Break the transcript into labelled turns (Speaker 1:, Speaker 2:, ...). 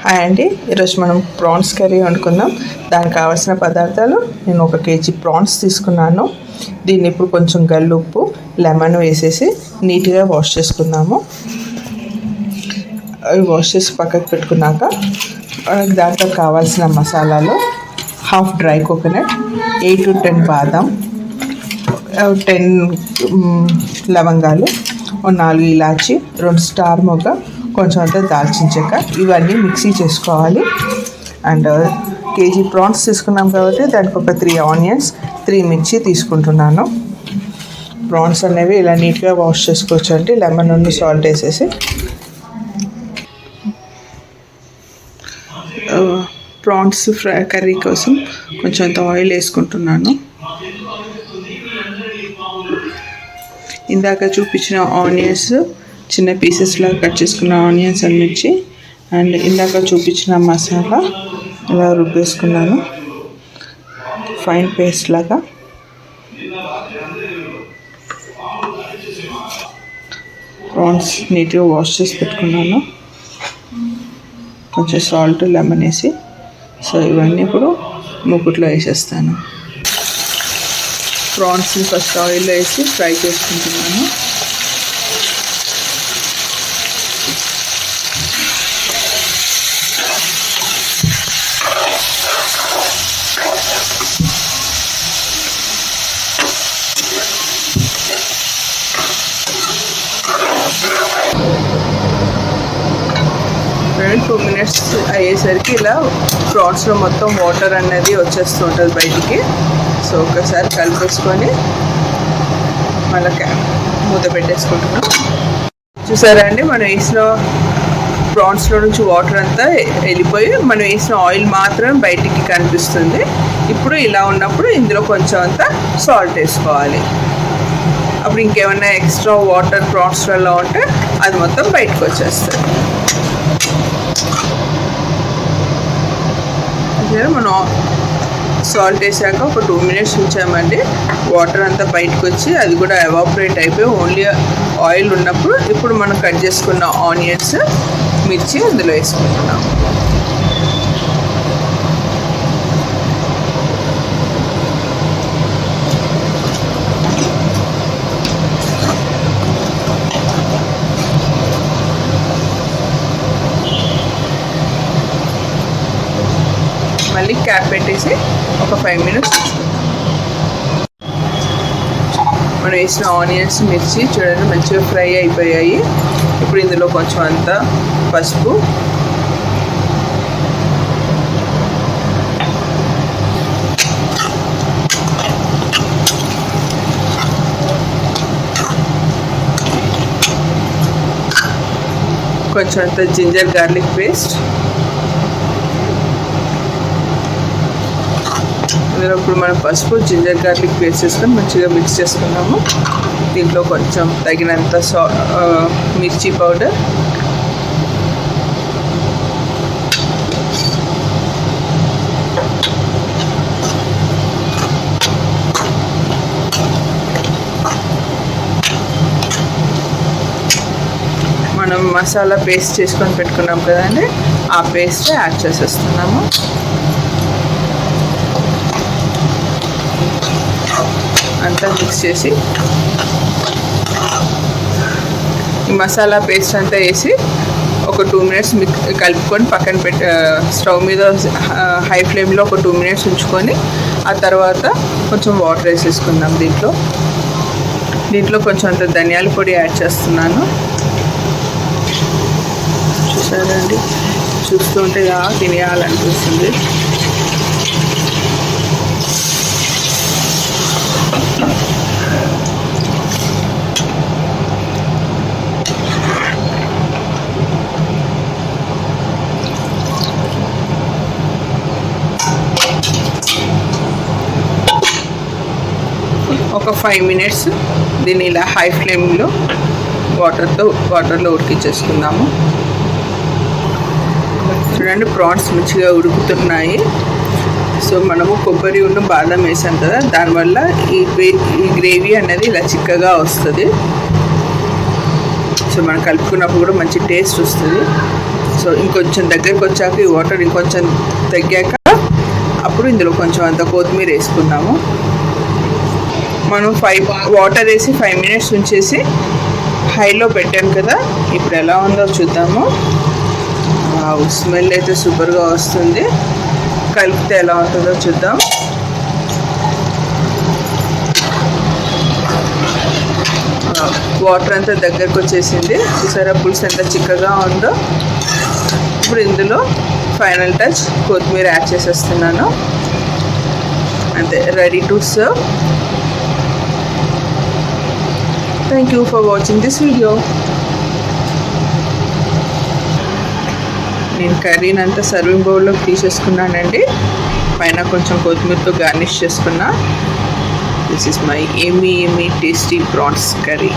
Speaker 1: Hi అండి, ఈరోజు మనం ప్రాన్స్ కర్రీ వండుకుందాం. దానికి కావాల్సిన పదార్థాలు, నేను 1 కేజీ ప్రాన్స్ తీసుకున్నాను. దీన్ని ఇప్పుడు కొంచెం గల్లుప్పు, లెమన్ వేసేసి నీట్గా వాష్ చేసుకుందాము. అవి వాష్ చేసి పక్కకు పెట్టుకున్నాక దాంట్లో కావాల్సిన మసాలాలు: హాఫ్ డ్రై కోకోనట్, 8 to 10 బాదం, 10 లవంగాలు, 4 ఇలాచి, 2 స్టార్ మొగ్గ, కొంచెం అంతా దాల్చిన చెక్క, ఇవన్నీ మిక్సీ చేసుకోవాలి. అండ్ కేజీ ప్రాన్స్ తీసుకున్నాం కాబట్టి దానికి ఒక 3 ఆనియన్స్, 3 మిర్చి తీసుకుంటున్నాను. ప్రాన్స్ అనేవి ఇలా నీట్గా వాష్ చేసుకోవచ్చు అండి, లెమన్ నుండి సాల్ట్ వేసేసి. ప్రాన్స్ కర్రీ కోసం కొంచెం అంత ఆయిల్ వేసుకుంటున్నాను. ఇందాక చూపించిన ఆనియన్స్, చిన్న పీసెస్ లాగా కట్ చేసుకున్న ఆనియన్స్ అండ్ మిర్చి, అండ్ ఇందాక చూపించిన మసాలా ఇలా రుబ్బేసుకున్నాను ఫైన్ పేస్ట్ లాగా. ప్రాన్స్ నీట్గా వాష్ చేసి పెట్టుకున్నాను. కొంచెం సాల్ట్, లెమన్ వేసి, సో ఇవన్నీ ఇప్పుడు మూకుట్లో వేసేస్తాను. ప్రాన్స్ని ఫస్ట్ ఆయిల్లో వేసి ఫ్రై చేసుకుంటున్నాను. అండ్ 2 minutes అయ్యేసరికి ఇలా ప్రాన్స్లో మొత్తం వాటర్ అనేది వచ్చేస్తుంటుంది బయటికి. సో ఒకసారి కలిపేసుకొని మళ్ళీ మూత పెట్టేసుకుంటున్నాం. చూసారా అండి, మనం వేసిన ప్రాన్స్లో నుంచి వాటర్ అంతా వెళ్ళిపోయి మనం వేసిన ఆయిల్ మాత్రం బయటికి కనిపిస్తుంది. ఇప్పుడు ఇలా ఉన్నప్పుడు ఇందులో కొంచెం అంతా సాల్ట్ వేసుకోవాలి. అప్పుడు ఇంకేమైనా ఎక్స్ట్రా వాటర్ ప్రాన్స్లలో ఉంటే అది మొత్తం బయటకు వచ్చేస్తుంది. మనం సాల్ట్ వేసాక ఒక 2 minutes ఉంచామండి. వాటర్ అంతా బయటకు వచ్చి అది కూడా ఎవాపరేట్ అయిపోయి ఓన్లీ ఆయిల్ ఉన్నప్పుడు ఇప్పుడు మనం కట్ చేసుకున్న ఆనియన్స్, మిర్చి అందులో వేసుకుంటున్నాం. మళ్ళీ క్యాప్ పెట్టేసి ఒక 5 minutes మనం వేసిన ఆనియన్స్, మిర్చి చూడండి మంచిగా ఫ్రై అయిపోయాయి. ఇప్పుడు ఇందులో కొంచెం అంతా పసుపు, కొంచెం అంతా జింజర్ గార్లిక్ పేస్ట్, ఇందులో ఇప్పుడు మనం పసుపు, జింజర్ గార్లిక్ పేస్ట్ వేసుకొని మంచిగా మిక్స్ చేసుకున్నాము. దీంట్లో కొంచెం తగినంత మిర్చి పౌడర్, మనం మసాలా పేస్ట్ చేసుకొని పెట్టుకున్నాం కదండి, ఆ పేస్ట్ యాడ్ చేసేస్తున్నాము. అంతా మిక్స్ చేసి ఈ మసాలా పేస్ట్ అంతా వేసి ఒక 2 minutes కలుపుకొని పక్కన స్టవ్ మీద హై ఫ్లేమ్లో ఒక 2 minutes ఉంచుకొని ఆ తర్వాత కొంచెం వాటర్ వేసేసుకుందాం. దీంట్లో కొంచెం అంత ధనియాల పొడి యాడ్ చేస్తున్నాను. చూసారండి, చూస్తుంటే తినేయాలనిపిస్తుంది. ఒక 5 minutes దీన్ని ఇలా హై ఫ్లేమ్లో వాటర్లో ఉడికించేసుకుందాము. చూడండి, ప్రాన్స్ మంచిగా ఉడుకుతున్నాయి. సో మనము కొబ్బరి ఉన్న బాదం వేసాం కదా, దానివల్ల ఈ గ్రేవీ అనేది ఇలా చిక్కగా వస్తుంది. సో మనం కలుపుకున్నప్పుడు కూడా మంచి టేస్ట్ వస్తుంది. సో ఇంకొంచెం దగ్గరికి వచ్చాక ఈ వాటర్ ఇంకొంచెం తగ్గాక అప్పుడు ఇందులో కొంచెం అంత కొత్తిమీర వేసుకున్నాము. మనం వాటర్ వేసి 5 minutes ఉంచేసి హైలో పెట్టాను కదా, ఇప్పుడు ఎలా ఉందో చూద్దాము. స్మెల్ అయితే సూపర్గా వస్తుంది. కలిపితే ఎలా ఉంటుందో చూద్దాం. వాటర్ అంతా దగ్గరకు వచ్చేసింది. చూసారా పులుసు ఎంత చిక్కగా ఉందో. ఇప్పుడు ఇందులో ఫైనల్ టచ్ కొత్తిమీర యాడ్ చేసేస్తున్నాను. అంతే, ready to serve. Thank you for watching this video. నేను కర్రీని అంతా సర్వింగ్ బౌల్లోకి తీసేసుకున్నానండి. పైన కొంచెం కొత్తిమీరతో గార్నిష్ చేసుకున్నా. This is my Emmy tasty prawns curry.